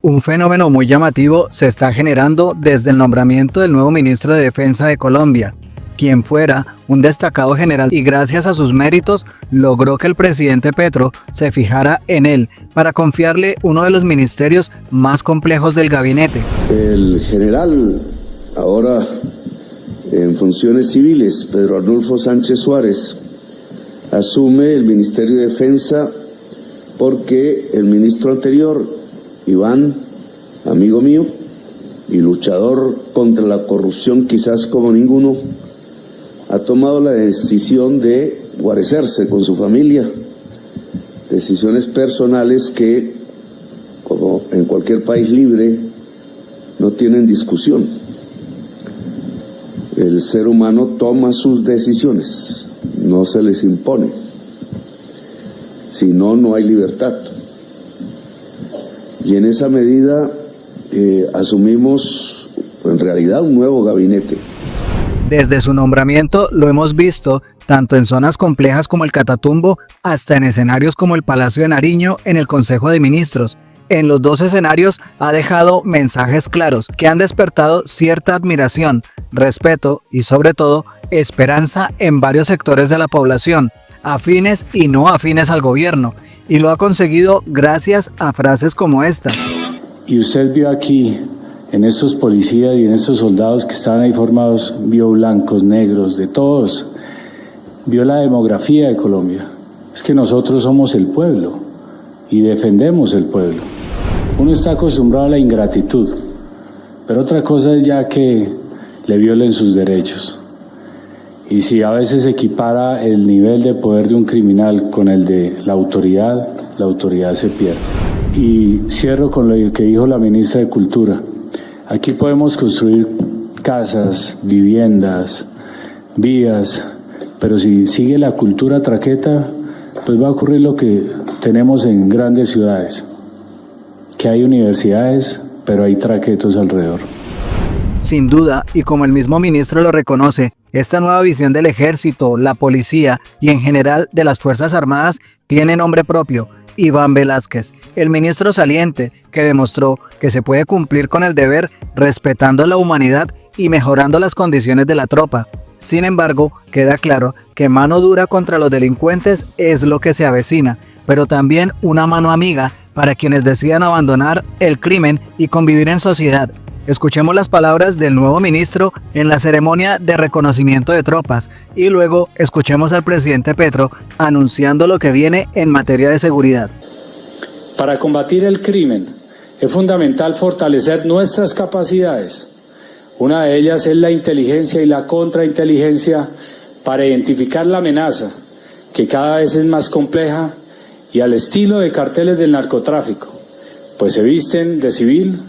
Un fenómeno muy llamativo se está generando desde el nombramiento del nuevo ministro de Defensa de Colombia, quien fuera un destacado general y gracias a sus méritos logró que el presidente Petro se fijara en él para confiarle uno de los ministerios más complejos del gabinete. El general, ahora en funciones civiles, Pedro Arnulfo Sánchez Suárez, asume el Ministerio de Defensa porque el ministro anterior, Iván, amigo mío y luchador contra la corrupción quizás como ninguno, ha tomado la decisión de guarecerse con su familia, decisiones personales que, como en cualquier país libre, no tienen discusión. El ser humano toma sus decisiones, no se les impone, si no, no hay libertad. Y en esa medida asumimos en realidad un nuevo gabinete. Desde su nombramiento lo hemos visto tanto en zonas complejas como el Catatumbo hasta en escenarios como el Palacio de Nariño en el Consejo de Ministros. En los dos escenarios ha dejado mensajes claros que han despertado cierta admiración, respeto y sobre todo esperanza en varios sectores de la población, afines y no afines al gobierno. Y lo ha conseguido gracias a frases como estas. Y usted vio aquí, en estos policías y en estos soldados que estaban ahí formados, vio blancos, negros, de todos. Vio la demografía de Colombia. Es que nosotros somos el pueblo y defendemos el pueblo. Uno está acostumbrado a la ingratitud, pero otra cosa es ya que le violen sus derechos. Y si a veces equipara el nivel de poder de un criminal con el de la autoridad se pierde. Y cierro con lo que dijo la ministra de Cultura. Aquí podemos construir casas, viviendas, vías, pero si sigue la cultura traqueta, pues va a ocurrir lo que tenemos en grandes ciudades, que hay universidades, pero hay traquetos alrededor. Sin duda, y como el mismo ministro lo reconoce, esta nueva visión del ejército, la policía y en general de las Fuerzas Armadas tiene nombre propio, Iván Velásquez, el ministro saliente que demostró que se puede cumplir con el deber respetando la humanidad y mejorando las condiciones de la tropa. Sin embargo, queda claro que mano dura contra los delincuentes es lo que se avecina, pero también una mano amiga para quienes decidan abandonar el crimen y convivir en sociedad. Escuchemos las palabras del nuevo ministro en la ceremonia de reconocimiento de tropas y luego escuchemos al presidente Petro anunciando lo que viene en materia de seguridad. Para combatir el crimen es fundamental fortalecer nuestras capacidades. Una de ellas es la inteligencia y la contrainteligencia para identificar la amenaza, que cada vez es más compleja y al estilo de carteles del narcotráfico, pues se visten de civil,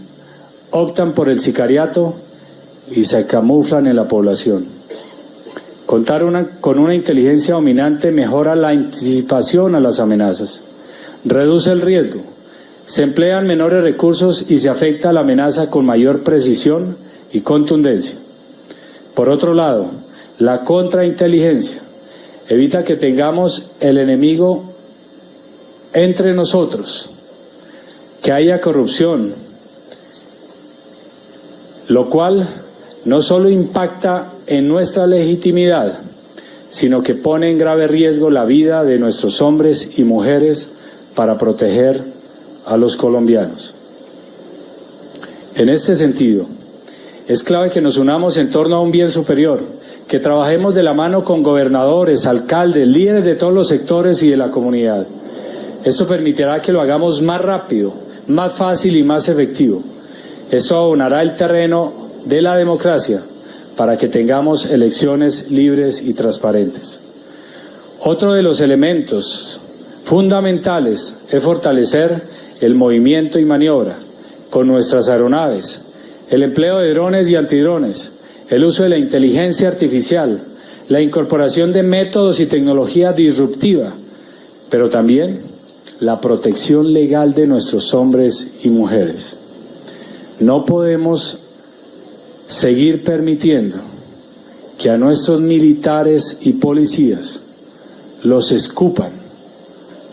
optan por el sicariato y se camuflan en la población. Contar con una inteligencia dominante mejora la anticipación a las amenazas, reduce el riesgo, se emplean menores recursos y se afecta la amenaza con mayor precisión y contundencia. Por otro lado, la contrainteligencia evita que tengamos el enemigo entre nosotros, que haya corrupción, lo cual no solo impacta en nuestra legitimidad, sino que pone en grave riesgo la vida de nuestros hombres y mujeres para proteger a los colombianos. En este sentido, es clave que nos unamos en torno a un bien superior, que trabajemos de la mano con gobernadores, alcaldes, líderes de todos los sectores y de la comunidad. Esto permitirá que lo hagamos más rápido, más fácil y más efectivo. Esto abonará el terreno de la democracia para que tengamos elecciones libres y transparentes. Otro de los elementos fundamentales es fortalecer el movimiento y maniobra con nuestras aeronaves, el empleo de drones y antidrones, el uso de la inteligencia artificial, la incorporación de métodos y tecnología disruptiva, pero también la protección legal de nuestros hombres y mujeres. No podemos seguir permitiendo que a nuestros militares y policías los escupan,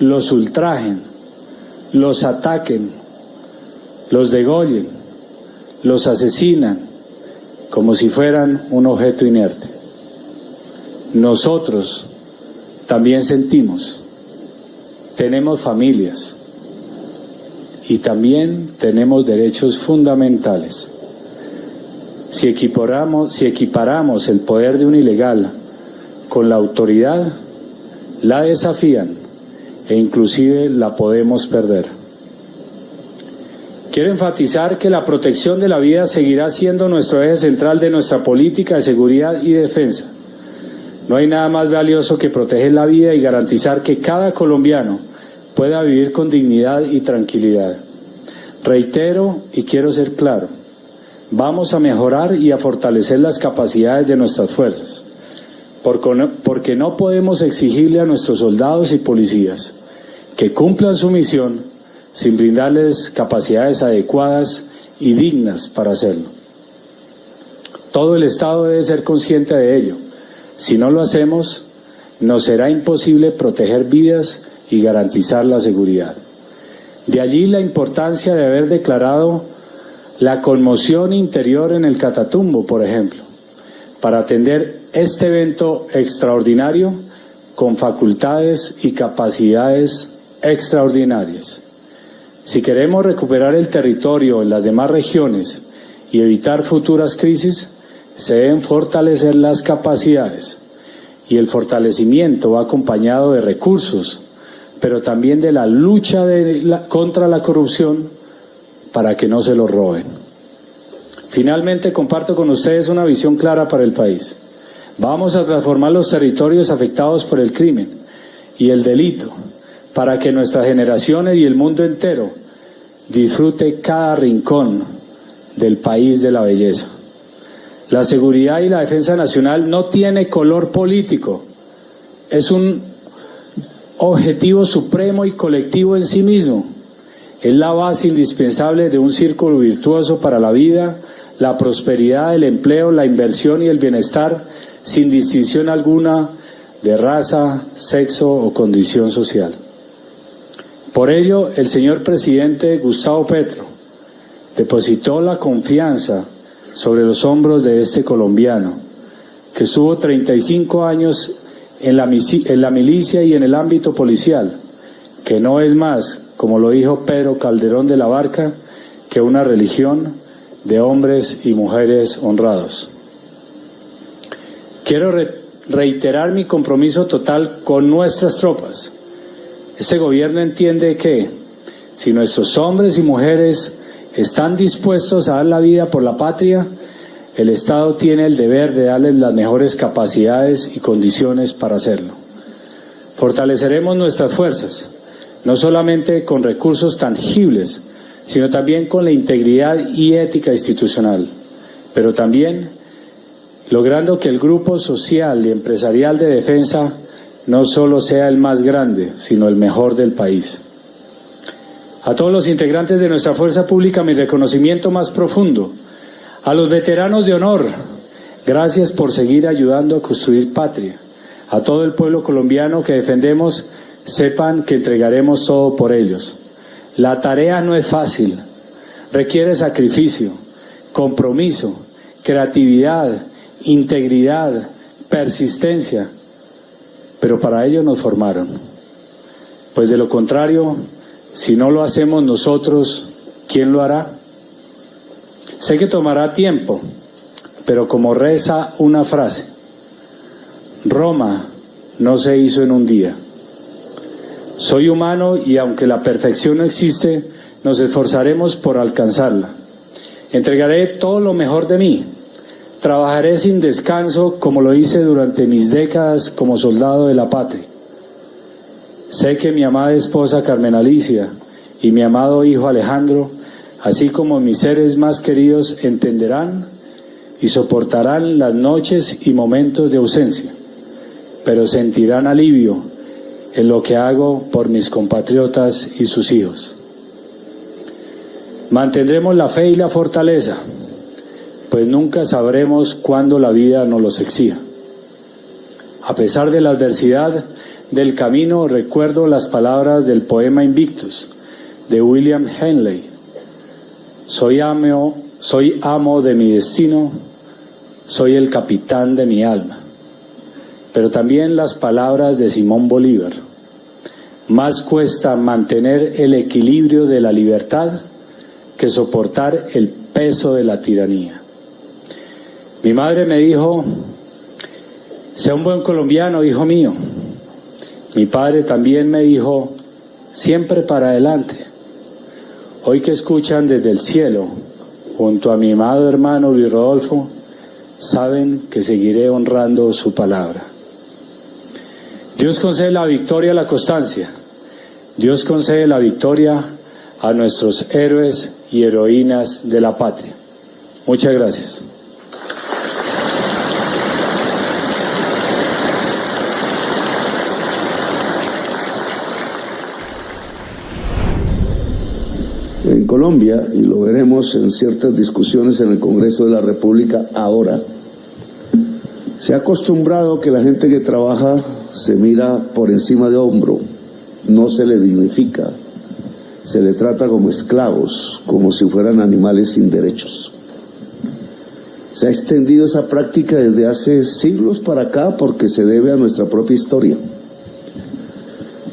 los ultrajen, los ataquen los degollen, los asesinan como si fueran un objeto inerte. Nosotros también sentimos, tenemos familias y también tenemos derechos fundamentales. Si equiparamos el poder de un ilegal con la autoridad, la desafían e inclusive la podemos perder. Quiero enfatizar que la protección de la vida seguirá siendo nuestro eje central de nuestra política de seguridad y defensa. No hay nada más valioso que proteger la vida y garantizar que cada colombiano pueda vivir con dignidad y tranquilidad. Reitero y quiero ser claro, vamos a mejorar y a fortalecer las capacidades de nuestras fuerzas, porque no podemos exigirle a nuestros soldados y policías que cumplan su misión sin brindarles capacidades adecuadas y dignas para hacerlo. Todo el Estado debe ser consciente de ello. Si no lo hacemos, nos será imposible proteger vidas y garantizar la seguridad. De allí la importancia de haber declarado la conmoción interior en el Catatumbo, por ejemplo, para atender este evento extraordinario con facultades y capacidades extraordinarias. Si queremos recuperar el territorio en las demás regiones y evitar futuras crisis, se deben fortalecer las capacidades, y el fortalecimiento va acompañado de recursos, pero también de la lucha contra la corrupción para que no se lo roben. Finalmente, comparto con ustedes una visión clara para el país. Vamos a transformar los territorios afectados por el crimen y el delito para que nuestras generaciones y el mundo entero disfrute cada rincón del país de la belleza. La seguridad y la defensa nacional no tiene color político, es un objetivo supremo y colectivo en sí mismo. Es la base indispensable de un círculo virtuoso para la vida, la prosperidad, el empleo, la inversión y el bienestar, sin distinción alguna de raza, sexo o condición social. Por ello, el señor presidente Gustavo Petro depositó la confianza sobre los hombros de este colombiano, que estuvo 35 años en la milicia y en el ámbito policial, que no es más, como lo dijo Pedro Calderón de la Barca, que una religión de hombres y mujeres honrados. Quiero reiterar mi compromiso total con nuestras tropas. Este gobierno entiende que si nuestros hombres y mujeres están dispuestos a dar la vida por la patria, el Estado tiene el deber de darles las mejores capacidades y condiciones para hacerlo. Fortaleceremos nuestras fuerzas, no solamente con recursos tangibles, sino también con la integridad y ética institucional, pero también logrando que el grupo social y empresarial de defensa no solo sea el más grande, sino el mejor del país. A todos los integrantes de nuestra fuerza pública, mi reconocimiento más profundo. A los veteranos de honor, gracias por seguir ayudando a construir patria. A todo el pueblo colombiano que defendemos, sepan que entregaremos todo por ellos. La tarea no es fácil, requiere sacrificio, compromiso, creatividad, integridad, persistencia, pero para ello nos formaron. Pues de lo contrario, si no lo hacemos nosotros, ¿quién lo hará? Sé que tomará tiempo, pero como reza una frase, Roma no se hizo en un día. Soy humano y aunque la perfección no existe, nos esforzaremos por alcanzarla. Entregaré todo lo mejor de mí. Trabajaré sin descanso como lo hice durante mis décadas como soldado de la patria. Sé que mi amada esposa Carmen Alicia y mi amado hijo Alejandro, así como mis seres más queridos, entenderán y soportarán las noches y momentos de ausencia, pero sentirán alivio en lo que hago por mis compatriotas y sus hijos. Mantendremos la fe y la fortaleza, pues nunca sabremos cuándo la vida nos los exija. A pesar de la adversidad del camino, recuerdo las palabras del poema Invictus de William Henley. soy amo de mi destino, soy el capitán de mi alma. Pero también las palabras de Simón Bolívar: más cuesta mantener el equilibrio de la libertad que soportar el peso de la tiranía. Mi madre me dijo: sea un buen colombiano, hijo mío. Mi padre también me dijo: siempre para adelante. Hoy que escuchan desde el cielo, junto a mi amado hermano Luis Rodolfo, saben que seguiré honrando su palabra. Dios concede la victoria a la constancia. Dios concede la victoria a nuestros héroes y heroínas de la patria. Muchas gracias. En Colombia, y lo veremos en ciertas discusiones en el Congreso de la República ahora, se ha acostumbrado que la gente que trabaja se mira por encima de hombro, no se le dignifica, se le trata como esclavos, como si fueran animales sin derechos. Se ha extendido esa práctica desde hace siglos para acá porque se debe a nuestra propia historia.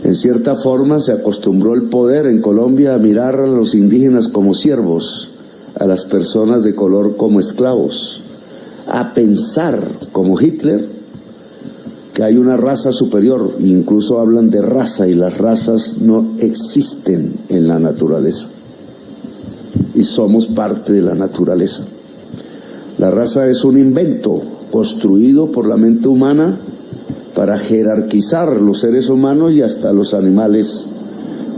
En cierta forma se acostumbró el poder en Colombia a mirar a los indígenas como siervos, a las personas de color como esclavos, a pensar como Hitler que hay una raza superior, incluso hablan de raza y las razas no existen en la naturaleza y somos parte de la naturaleza. La raza es un invento construido por la mente humana para jerarquizar los seres humanos y hasta los animales,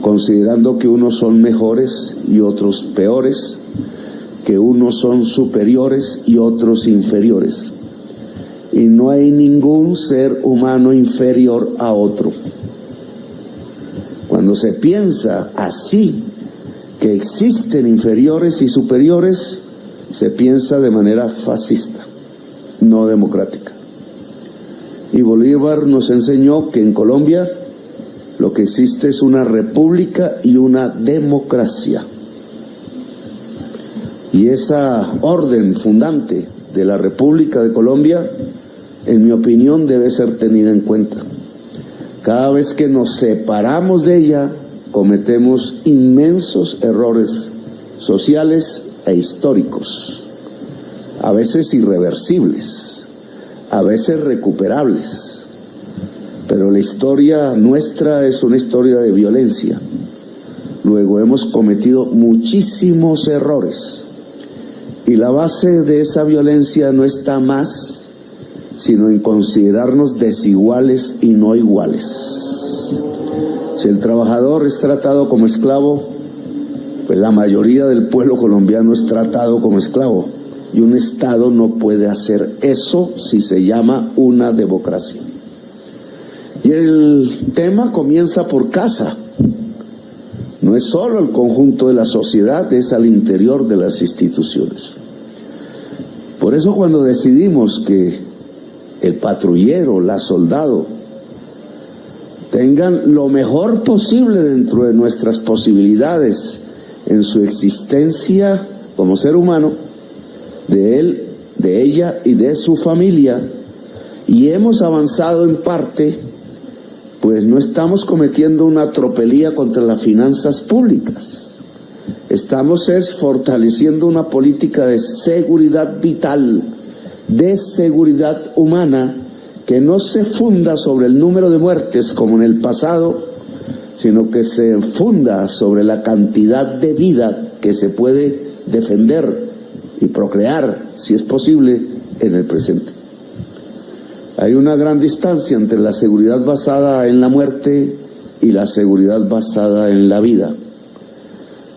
considerando que unos son mejores y otros peores, que unos son superiores y otros inferiores. Y no hay ningún ser humano inferior a otro. Cuando se piensa así, que existen inferiores y superiores, se piensa de manera fascista, no democrática. Y Bolívar nos enseñó que en Colombia lo que existe es una república y una democracia. Y esa orden fundante de la República de Colombia, en mi opinión, debe ser tenida en cuenta. Cada vez que nos separamos de ella, cometemos inmensos errores sociales e históricos, a veces irreversibles, a veces recuperables, pero la historia nuestra es una historia de violencia. Luego hemos cometido muchísimos errores y la base de esa violencia no está más sino en considerarnos desiguales y no iguales. Si el trabajador es tratado como esclavo, pues la mayoría del pueblo colombiano es tratado como esclavo. Y un Estado no puede hacer eso si se llama una democracia. Y el tema comienza por casa. No es solo el conjunto de la sociedad, es al interior de las instituciones. Por eso cuando decidimos que el patrullero, la soldado, tengan lo mejor posible dentro de nuestras posibilidades en su existencia como ser humano, de él, de ella y de su familia, y hemos avanzado en parte, pues no estamos cometiendo una tropelía contra las finanzas públicas. Estamos fortaleciendo una política de seguridad vital, de seguridad humana, que no se funda sobre el número de muertes como en el pasado, sino que se funda sobre la cantidad de vida que se puede defender y procrear, si es posible, en el presente. Hay una gran distancia entre la seguridad basada en la muerte y la seguridad basada en la vida.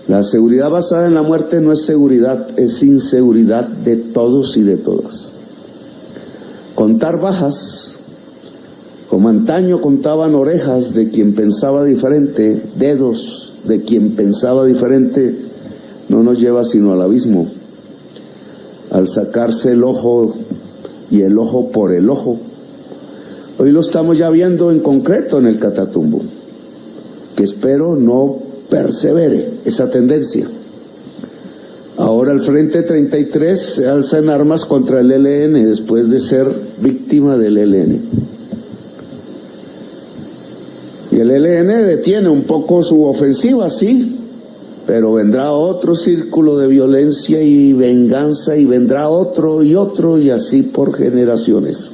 La seguridad basada en la muerte no es seguridad, es inseguridad de todos y de todas. Contar bajas, como antaño contaban orejas de quien pensaba diferente, dedos de quien pensaba diferente, no nos lleva sino al abismo. Al sacarse el ojo y el ojo por el ojo. Hoy lo estamos ya viendo en concreto en el Catatumbo, que espero no persevere esa tendencia. Ahora el Frente 33 se alza en armas contra el ELN después de ser víctima del ELN. Y el ELN detiene un poco su ofensiva, sí, pero vendrá otro círculo de violencia y venganza, y vendrá otro, y así por generaciones.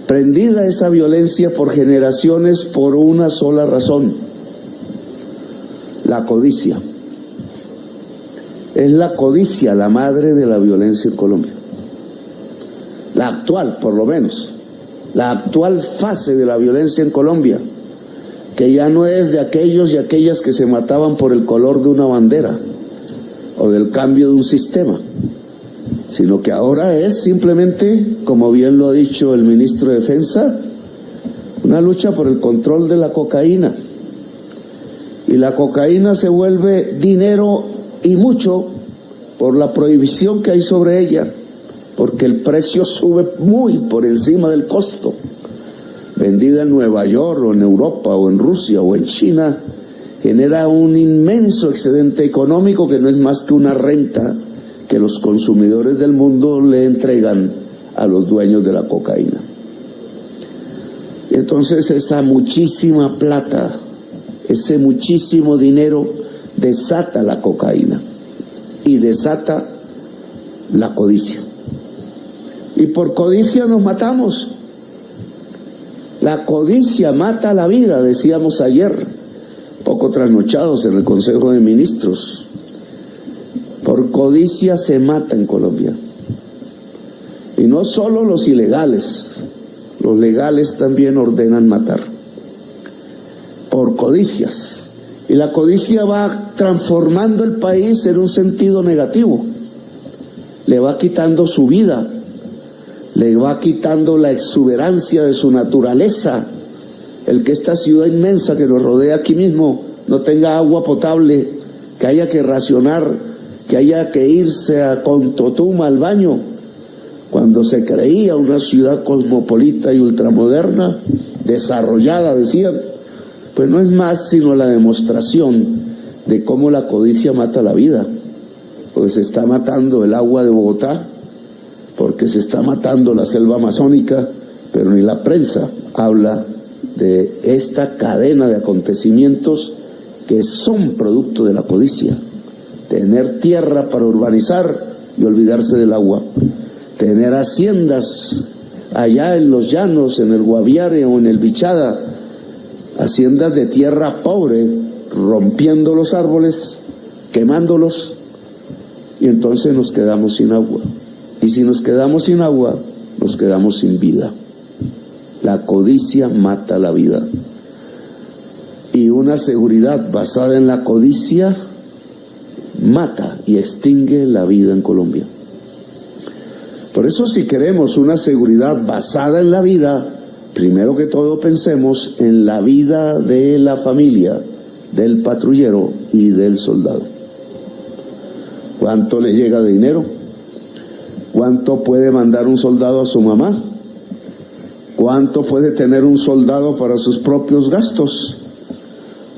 Prendida esa violencia por generaciones por una sola razón: la codicia. Es la codicia la madre de la violencia en Colombia. La actual, por lo menos. La actual fase de la violencia en Colombia, que ya no es de aquellos y aquellas que se mataban por el color de una bandera o del cambio de un sistema, sino que ahora es simplemente, como bien lo ha dicho el ministro de Defensa, una lucha por el control de la cocaína. Y la cocaína se vuelve dinero y mucho por la prohibición que hay sobre ella, porque el precio sube muy por encima del costo. Vendida en Nueva York o en Europa o en Rusia o en China, genera un inmenso excedente económico que no es más que una renta que los consumidores del mundo le entregan a los dueños de la cocaína. Y entonces esa muchísima plata, ese muchísimo dinero desata la cocaína y desata la codicia. Y por codicia nos matamos. La codicia mata la vida, decíamos ayer, poco trasnochados en el Consejo de Ministros. Por codicia se mata en Colombia. Y no solo los ilegales, los legales también ordenan matar. Por codicias. Y la codicia va transformando el país en un sentido negativo. Le va quitando su vida, le va quitando la exuberancia de su naturaleza. El que esta ciudad inmensa que nos rodea aquí mismo no tenga agua potable, que haya que racionar, que haya que irse a Contotuma al baño, cuando se creía una ciudad cosmopolita y ultramoderna, desarrollada, decían, pues no es más sino la demostración de cómo la codicia mata la vida. Pues se está matando el agua de Bogotá, porque se está matando la selva amazónica, pero ni la prensa habla de esta cadena de acontecimientos que son producto de la codicia. Tener tierra para urbanizar y olvidarse del agua. Tener haciendas allá en los llanos, en el Guaviare o en el Bichada, haciendas de tierra pobre, rompiendo los árboles, quemándolos, y entonces nos quedamos sin agua. Y si nos quedamos sin agua, nos quedamos sin vida. La codicia mata la vida. Y una seguridad basada en la codicia mata y extingue la vida en Colombia. Por eso, si queremos una seguridad basada en la vida, primero que todo pensemos en la vida de la familia, del patrullero y del soldado. ¿Cuánto le llega de dinero? ¿Cuánto puede mandar un soldado a su mamá? ¿Cuánto puede tener un soldado para sus propios gastos?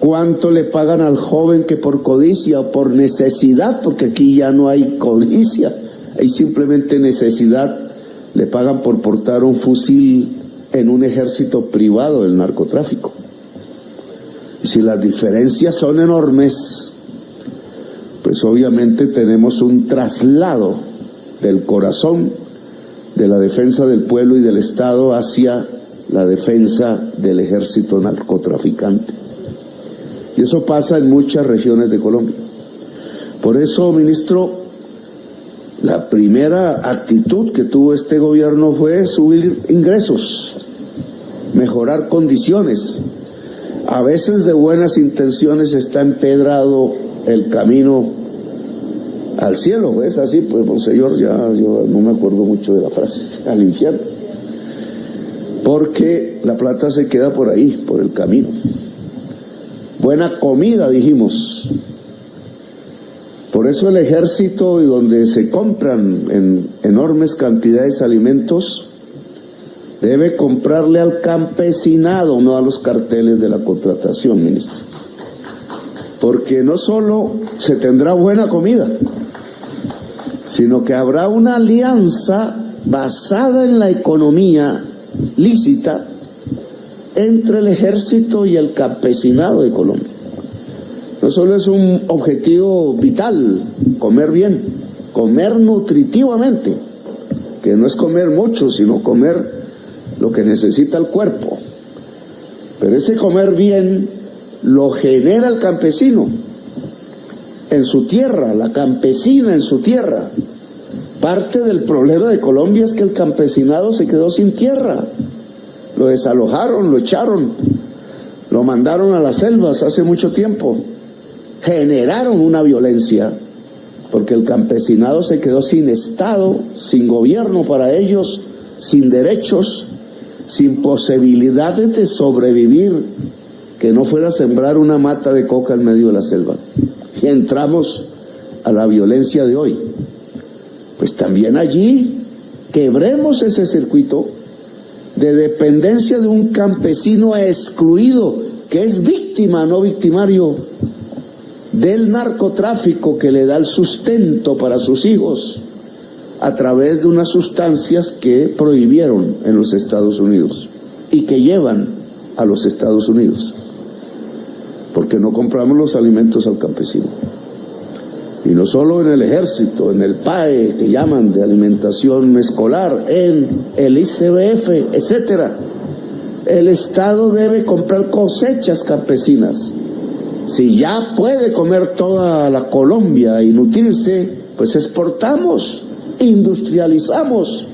¿Cuánto le pagan al joven que por codicia o por necesidad, porque aquí ya no hay codicia, hay simplemente necesidad, le pagan por portar un fusil en un ejército privado del narcotráfico? Y si las diferencias son enormes, pues obviamente tenemos un traslado del corazón de la defensa del pueblo y del Estado hacia la defensa del ejército narcotraficante. Y eso pasa en muchas regiones de Colombia. Por eso, ministro, la primera actitud que tuvo este gobierno fue subir ingresos, mejorar condiciones. A veces de buenas intenciones está empedrado el camino al cielo, ¿es así? Pues, monseñor, ya yo no me acuerdo mucho de la frase, al infierno. Porque la plata se queda por ahí, por el camino. Buena comida, dijimos. Por eso el ejército, y donde se compran en enormes cantidades de alimentos, debe comprarle al campesinado, no a los carteles de la contratación, ministro. Porque no solo se tendrá buena comida, sino que habrá una alianza basada en la economía lícita entre el ejército y el campesinado de Colombia. No solo es un objetivo vital, comer bien, comer nutritivamente, que no es comer mucho, sino comer lo que necesita el cuerpo. Pero ese comer bien lo genera el campesino en su tierra, la campesina en su tierra. Parte del problema de Colombia es que el campesinado se quedó sin tierra. Lo desalojaron, lo echaron, lo mandaron a las selvas hace mucho tiempo. Generaron una violencia, porque el campesinado se quedó sin Estado, sin gobierno para ellos, sin derechos, sin posibilidades de sobrevivir, que no fuera a sembrar una mata de coca en medio de la selva. Y entramos a la violencia de hoy. Pues también allí quebremos ese circuito de dependencia de un campesino excluido, que es víctima, no victimario, del narcotráfico que le da el sustento para sus hijos a través de unas sustancias que prohibieron en los Estados Unidos y que llevan a los Estados Unidos, porque no compramos los alimentos al campesino. Y no solo en el ejército, en el PAE, que llaman de alimentación escolar, en el ICBF, etcétera. El Estado debe comprar cosechas campesinas. Si ya puede comer toda la Colombia y nutrirse, pues exportamos, industrializamos.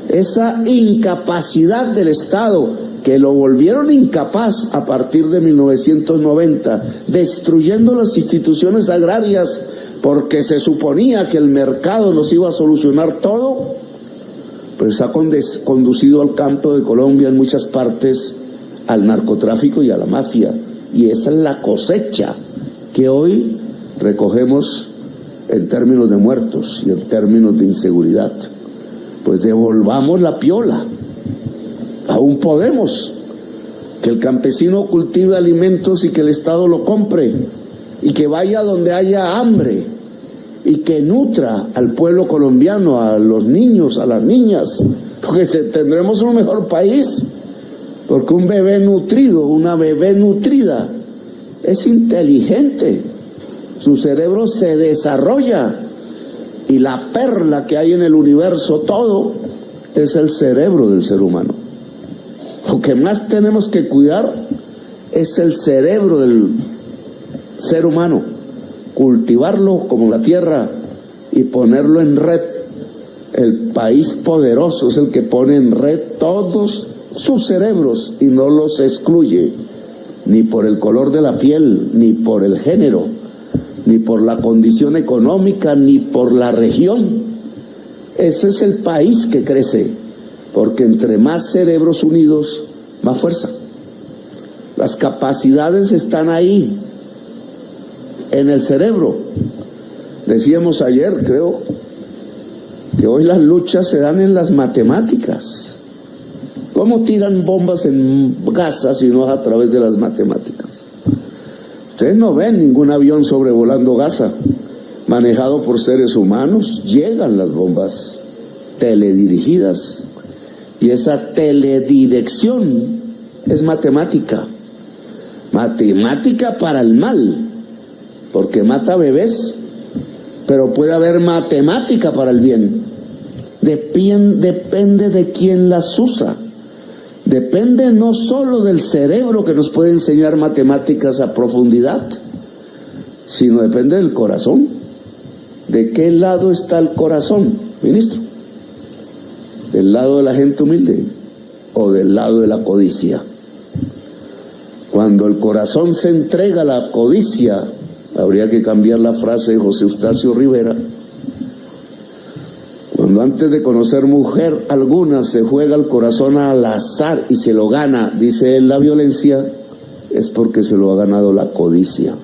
Esa incapacidad del Estado, que lo volvieron incapaz a partir de 1990, destruyendo las instituciones agrarias, porque se suponía que el mercado nos iba a solucionar todo, pues ha conducido al campo de Colombia en muchas partes al narcotráfico y a la mafia. Y esa es la cosecha que hoy recogemos en términos de muertos y en términos de inseguridad. Pues devolvamos la piola. Aún podemos. Que el campesino cultive alimentos y que el Estado lo compre, y que vaya donde haya hambre, y que nutra al pueblo colombiano, a los niños, a las niñas, porque tendremos un mejor país, porque un bebé nutrido, una bebé nutrida, es inteligente, su cerebro se desarrolla, y la perla que hay en el universo todo es el cerebro del ser humano. Lo que más tenemos que cuidar es el cerebro del ser humano, cultivarlo como la tierra y ponerlo en red. El país poderoso es el que pone en red todos sus cerebros y no los excluye, ni por el color de la piel, ni por el género, ni por la condición económica, ni por la región. Ese es el país que crece, porque entre más cerebros unidos, más fuerza. Las capacidades están ahí, en el cerebro. Decíamos ayer, creo, que hoy las luchas se dan en las matemáticas. ¿Cómo tiran bombas en Gaza si no es a través de las matemáticas? Ustedes no ven ningún avión sobrevolando Gaza, manejado por seres humanos. Llegan las bombas teledirigidas, y esa teledirección es matemática. Matemática para el mal, porque mata bebés, pero puede haber matemática para el bien. Depende de quién las usa. Depende no solo del cerebro, que nos puede enseñar matemáticas a profundidad, sino depende del corazón. ¿De qué lado está el corazón, ministro? ¿Del lado de la gente humilde o del lado de la codicia? Cuando el corazón se entrega a la codicia, habría que cambiar la frase de José Eustacio Rivera. Cuando antes de conocer mujer alguna se juega el corazón al azar y se lo gana, dice él, la violencia, es porque se lo ha ganado la codicia.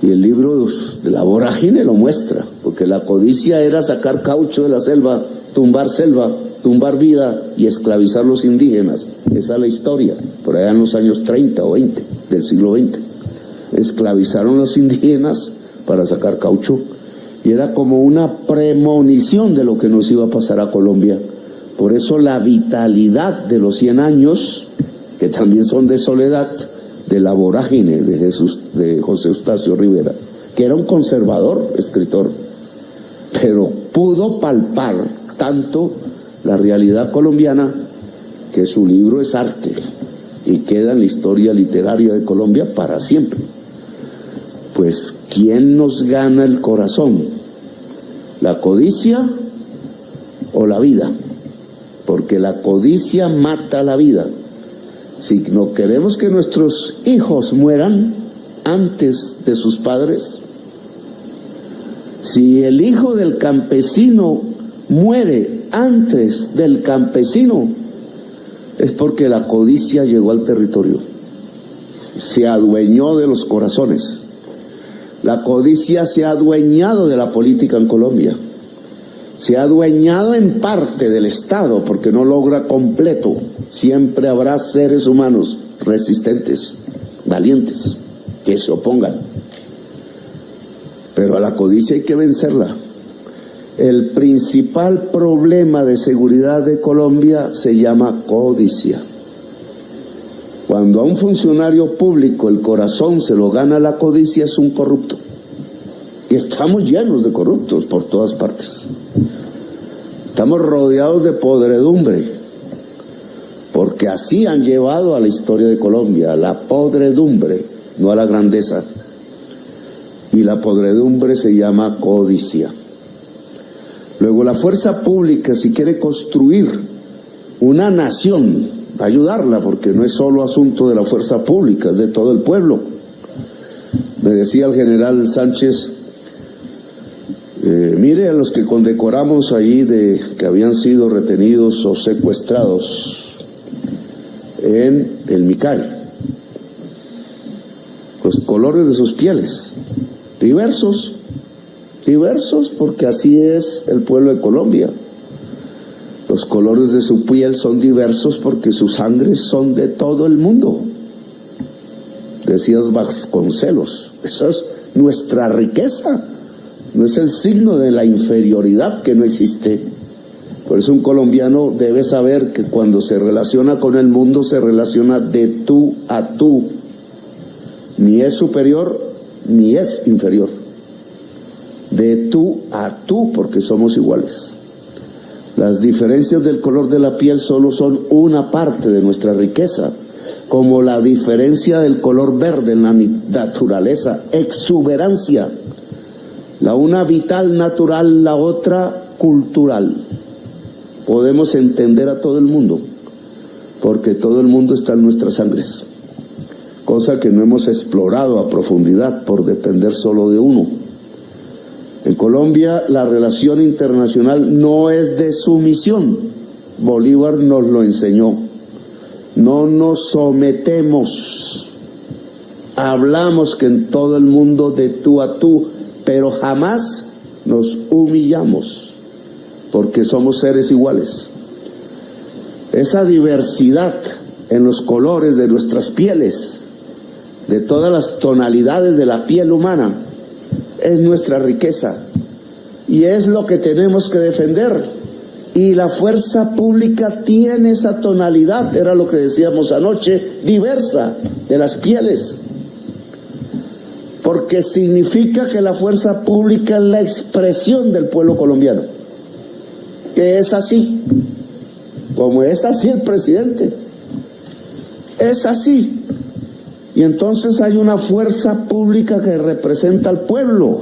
Y el libro de la vorágine lo muestra, porque la codicia era sacar caucho de la selva, tumbar vida y esclavizar los indígenas. Esa es la historia, por allá en los años 30 o 20 del siglo XX. Esclavizaron a los indígenas para sacar caucho, y era como una premonición de lo que nos iba a pasar a Colombia. Por eso la vitalidad de los 100 años, que también son de soledad, de la vorágine de José Eustacio Rivera, que era un conservador escritor, pero pudo palpar tanto la realidad colombiana que su libro es arte y queda en la historia literaria de Colombia para siempre. Pues, ¿quién nos gana el corazón? ¿La codicia o la vida? Porque la codicia mata la vida. Si no queremos que nuestros hijos mueran antes de sus padres, si el hijo del campesino muere antes del campesino, es porque la codicia llegó al territorio, se adueñó de los corazones. La codicia se ha adueñado de la política en Colombia, se ha adueñado en parte del Estado porque no logra completo. Siempre habrá seres humanos resistentes, valientes, que se opongan, pero a la codicia hay que vencerla. El principal problema de seguridad de Colombia se llama codicia. Cuando a un funcionario público el corazón se lo gana la codicia, es un corrupto. Y estamos llenos de corruptos por todas partes. Estamos rodeados de podredumbre, porque así han llevado a la historia de Colombia, a la podredumbre, no a la grandeza. Y la podredumbre se llama codicia. Luego, la fuerza pública, si quiere construir una nación, ayudarla, porque no es solo asunto de la fuerza pública, es de todo el pueblo. Me decía el general Sánchez, mire a los que condecoramos allí que habían sido retenidos o secuestrados en el Micay, los colores de sus pieles, diversos, porque así es el pueblo de Colombia. Los colores de su piel son diversos porque sus sangres son de todo el mundo. Decías Vasconcelos, esa es nuestra riqueza, no es el signo de la inferioridad que no existe. Por eso un colombiano debe saber que cuando se relaciona con el mundo se relaciona de tú a tú, ni es superior ni es inferior. De tú a tú, porque somos iguales. Las diferencias del color de la piel solo son una parte de nuestra riqueza, como la diferencia del color verde en la naturaleza, exuberancia. La una vital, natural, la otra cultural. Podemos entender a todo el mundo, porque todo el mundo está en nuestras sangres, cosa que no hemos explorado a profundidad por depender solo de uno. En Colombia la relación internacional no es de sumisión. Bolívar nos lo enseñó. No nos sometemos. Hablamos que en todo el mundo de tú a tú, pero jamás nos humillamos, porque somos seres iguales. Esa diversidad en los colores de nuestras pieles, de todas las tonalidades de la piel humana, es nuestra riqueza y es lo que tenemos que defender. Y la fuerza pública tiene esa tonalidad, era lo que decíamos anoche, diversa de las pieles, porque significa que la fuerza pública es la expresión del pueblo colombiano, que es así, como es así el presidente, es así. Y entonces hay una fuerza pública que representa al pueblo.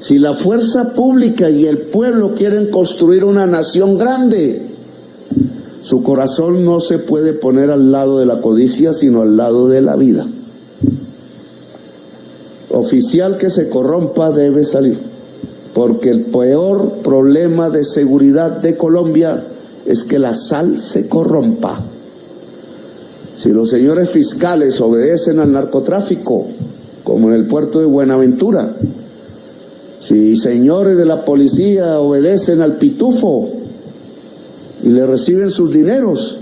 Si la fuerza pública y el pueblo quieren construir una nación grande, su corazón no se puede poner al lado de la codicia, sino al lado de la vida. Oficial que se corrompa debe salir, porque el peor problema de seguridad de Colombia es que la sal se corrompa. Si los señores fiscales obedecen al narcotráfico, como en el puerto de Buenaventura, si señores de la policía obedecen al pitufo y le reciben sus dineros,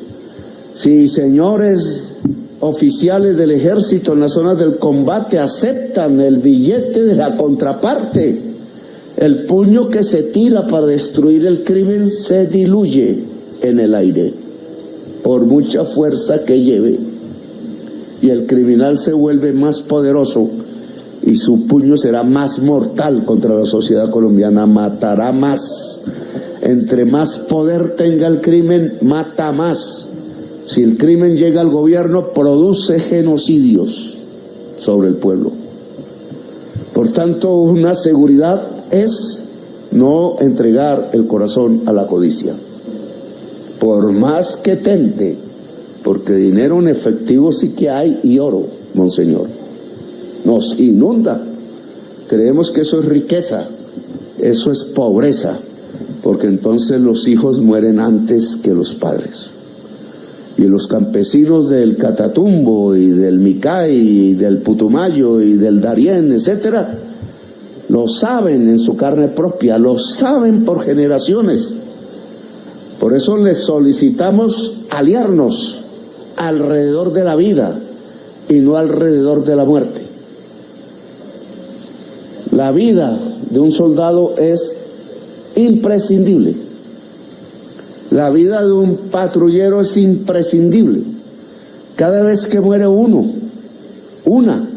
si señores oficiales del ejército en las zonas del combate aceptan el billete de la contraparte El puño que se tira para destruir el crimen se diluye en el aire, por mucha fuerza que lleve, y el criminal se vuelve más poderoso y su puño será más mortal contra la sociedad colombiana, matará más. Entre más poder tenga el crimen, mata más. Si el crimen llega al gobierno, produce genocidios sobre el pueblo. Por tanto, una seguridad es no entregar el corazón a la codicia, por más que tente, porque dinero en efectivo sí que hay, y oro, monseñor, nos inunda. Creemos que eso es riqueza, eso es pobreza, porque entonces los hijos mueren antes que los padres. Y los campesinos del Catatumbo y del Micay y del Putumayo y del Darién, etcétera, lo saben en su carne propia, lo saben por generaciones. Por eso les solicitamos aliarnos alrededor de la vida y no alrededor de la muerte. La vida de un soldado es imprescindible. La vida de un patrullero es imprescindible. Cada vez que muere una,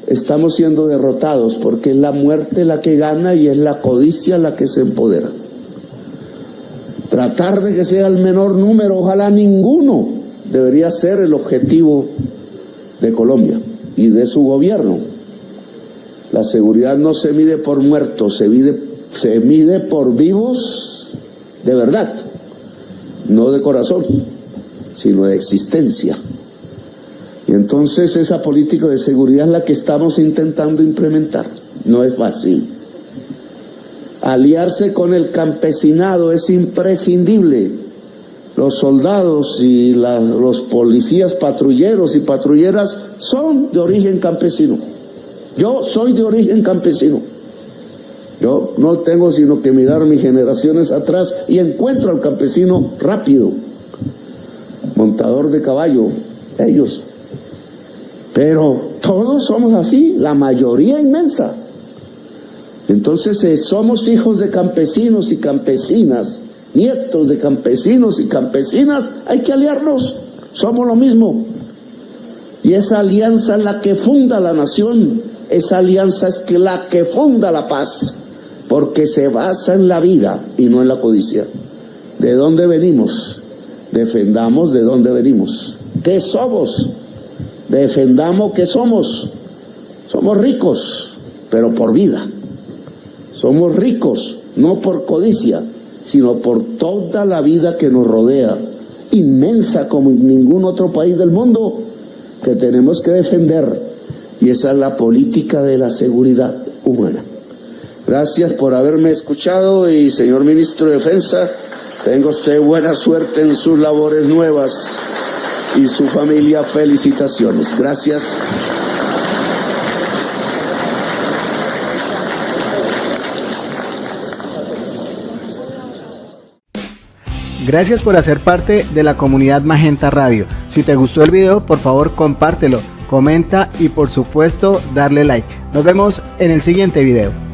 estamos siendo derrotados, porque es la muerte la que gana y es la codicia la que se empodera. Tratar de que sea el menor número, ojalá ninguno, debería ser el objetivo de Colombia y de su gobierno. La seguridad no se mide por muertos, se mide por vivos de verdad, no de corazón, sino de existencia. Y entonces esa política de seguridad es la que estamos intentando implementar. No es fácil. Aliarse con el campesinado es imprescindible. Los soldados y los policías patrulleros y patrulleras son de origen campesino. Yo soy de origen campesino. Yo no tengo sino que mirar mis generaciones atrás y encuentro al campesino rápido, montador de caballo, ellos. Pero todos somos así, la mayoría inmensa. Entonces somos hijos de campesinos y campesinas, nietos de campesinos y campesinas, hay que aliarnos, somos lo mismo. Y esa alianza es la que funda la nación, esa alianza es la que funda la paz, porque se basa en la vida y no en la codicia. ¿De dónde venimos? Defendamos de dónde venimos. ¿Qué somos? Defendamos qué somos. Somos ricos, pero por vida. Somos ricos, no por codicia, sino por toda la vida que nos rodea, inmensa como en ningún otro país del mundo, que tenemos que defender. Y esa es la política de la seguridad humana. Gracias por haberme escuchado y, señor Ministro de Defensa, tenga usted buena suerte en sus labores nuevas y su familia, felicitaciones. Gracias. Gracias por hacer parte de la comunidad Magenta Radio. Si te gustó el video, por favor compártelo, comenta y por supuesto darle like. Nos vemos en el siguiente video.